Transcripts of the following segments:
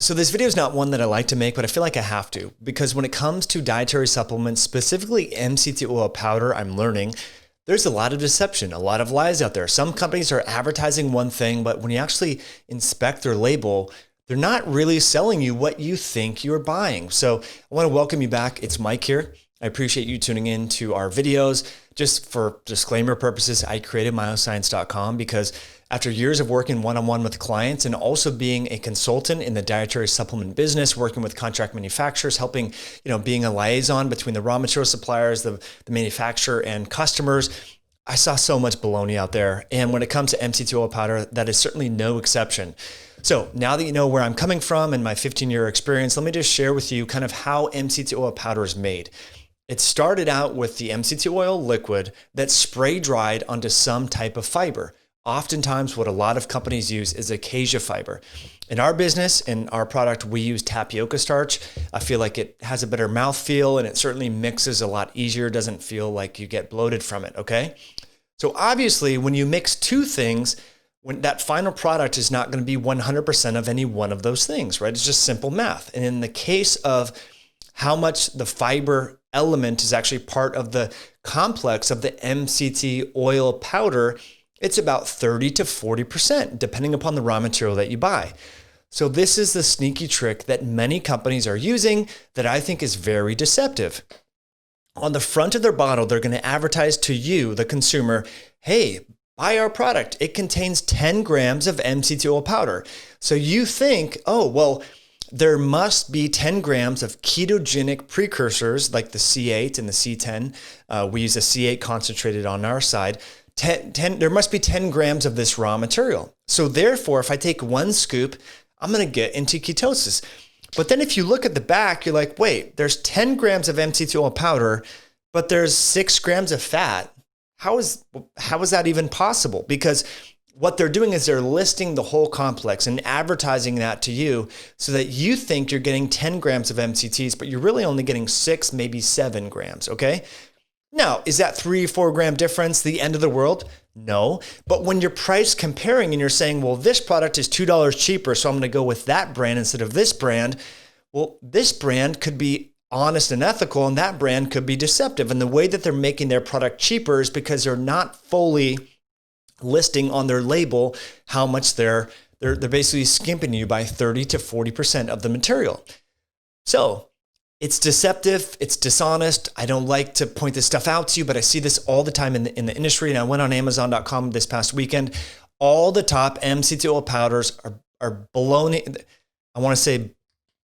So this video is not one that I like to make, but I feel like I have to, because when it comes to dietary supplements, specifically MCT oil powder, I'm learning there's a lot of deception, a lot of lies out there. Some companies are advertising one thing, but when you actually inspect their label, they're not really selling you what you think you're buying. So I want to welcome you back. It's Mike here. I appreciate you tuning in to our videos. Just for disclaimer purposes, I created myoscience.com because after years of working one-on-one with clients and also being a consultant in the dietary supplement business, working with contract manufacturers, helping, being a liaison between the raw material suppliers, the manufacturer and customers, I saw so much baloney out there. And when it comes to MCT oil powder, that is certainly no exception. So now that you know where I'm coming from and my 15-year experience, let me just share with you kind of how MCT oil powder is made. It started out with the MCT oil liquid that's spray dried onto some type of fiber. Oftentimes, what a lot of companies use is acacia fiber. In our business, in our product, we use tapioca starch. I feel like it has a better mouthfeel and it certainly mixes a lot easier. Doesn't feel like you get bloated from it, okay? So obviously, when you mix two things, when that final product is not going to be 100% of any one of those things, right? It's just simple math. And in the case of how much the fiber element is actually part of the complex of the MCT oil powder, it's about 30 to 40%, depending upon the raw material that you buy. So this is the sneaky trick that many companies are using that I think is very deceptive. On the front of their bottle, they're going to advertise to you, the consumer, hey, buy our product. It contains 10 grams of MCT oil powder. So you think, oh, well, there must be 10 grams of ketogenic precursors like the C8 and the C10. We use a C8 concentrated on our side. There must be 10 grams of this raw material. So therefore, if I take one scoop, I'm going to get into ketosis. But then if you look at the back, you're like, wait, there's 10 grams of MCT oil powder, but there's 6 grams of fat. How is that even possible? Because what they're doing is they're listing the whole complex and advertising that to you so that you think you're getting 10 grams of MCTs, but you're really only getting 6, maybe 7 grams, okay? Now, is that 3-4 gram difference the end of the world? No. But when you're price comparing and you're saying, well, this product is $2 cheaper, so I'm going to go with that brand instead of this brand. Well, this brand could be honest and ethical, and that brand could be deceptive. And the way that they're making their product cheaper is because they're not fully listing on their label how much they're basically skimping you by 30 to 40% of the material. So it's deceptive, it's dishonest. I don't like to point this stuff out to you, but I see this all the time in the industry. And I went on Amazon.com this past weekend. All the top MCT oil powders are baloney. I want to say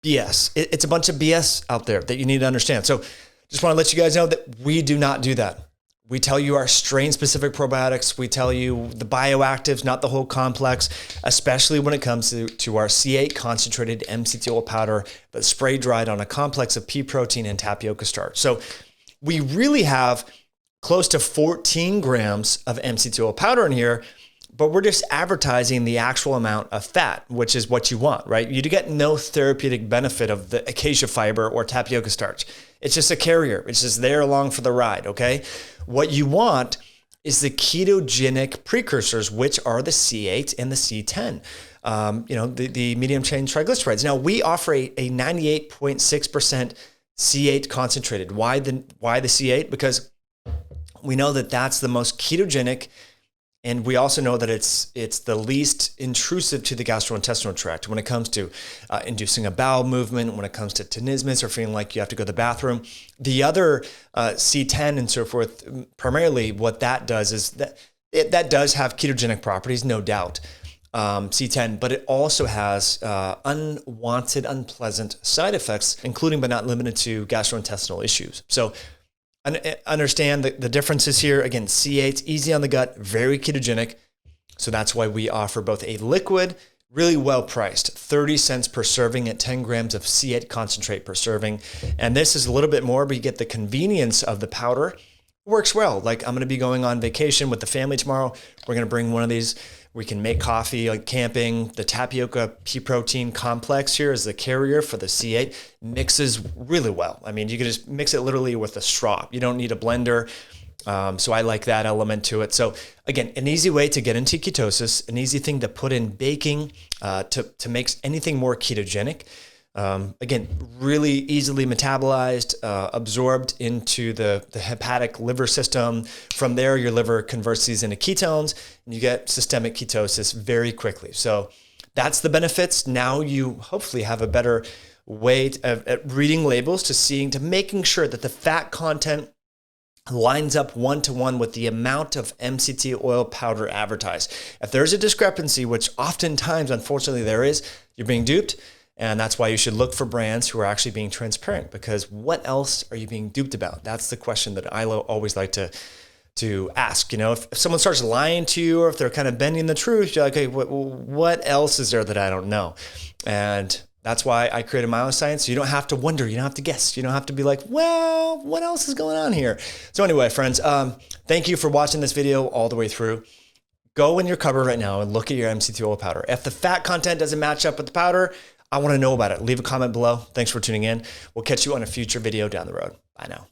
BS. It's a bunch of BS out there that you need to understand. So just want to let you guys know that we do not do that. We tell you our strain-specific probiotics. We tell you the bioactives, not the whole complex, especially when it comes to our C8 concentrated MCT oil powder that's spray dried on a complex of pea protein and tapioca starch. So we really have close to 14 grams of MCT oil powder in here, but we're just advertising the actual amount of fat, which is what you want, right? You get no therapeutic benefit of the acacia fiber or tapioca starch. It's just a carrier. It's just there along for the ride, okay? What you want is the ketogenic precursors, which are the C8 and the C10, the medium chain triglycerides. Now, we offer a 98.6% C8 concentrated. Why the C8? Because we know that that's the most ketogenic, and we also know that it's the least intrusive to the gastrointestinal tract when it comes to inducing a bowel movement, when it comes to tenesmus or feeling like you have to go to the bathroom. The other C10 and so forth, primarily what that does is that does have ketogenic properties, no doubt, C10, but it also has unwanted, unpleasant side effects, including but not limited to gastrointestinal issues. So understand the differences here. Again, C8, easy on the gut, very ketogenic. So that's why we offer both a liquid, really well priced, 30 cents per serving at 10 grams of C8 concentrate per serving. And this is a little bit more, but you get the convenience of the powder. It works well. Like I'm going to be going on vacation with the family tomorrow. We're going to bring one of these. We can make coffee, like camping. The tapioca pea protein complex here is the carrier for the C8. Mixes really well. I mean, you can just mix it literally with a straw. You don't need a blender. So I like that element to it. So again, an easy way to get into ketosis, an easy thing to put in baking to make anything more ketogenic. Again, really easily metabolized, absorbed into the hepatic liver system. From there, your liver converts these into ketones and you get systemic ketosis very quickly. So that's the benefits. Now you hopefully have a better way at reading labels, to making sure that the fat content lines up one-to-one with the amount of MCT oil powder advertised. If there's a discrepancy, which oftentimes, unfortunately, there is, you're being duped. And that's why you should look for brands who are actually being transparent, because what else are you being duped about? That's the question that I always like to ask. If someone starts lying to you, or if they're kind of bending the truth, you're like, okay, what else is there that I don't know? And that's why I created my own science. So you don't have to wonder, you don't have to guess, you don't have to be like, well, what else is going on here? So anyway, friends, thank you for watching this video all the way through. Go in your cupboard right now and look at your MCT oil powder. If the fat content doesn't match up with the powder, I want to know about it. Leave a comment below. Thanks for tuning in. We'll catch you on a future video down the road. Bye now.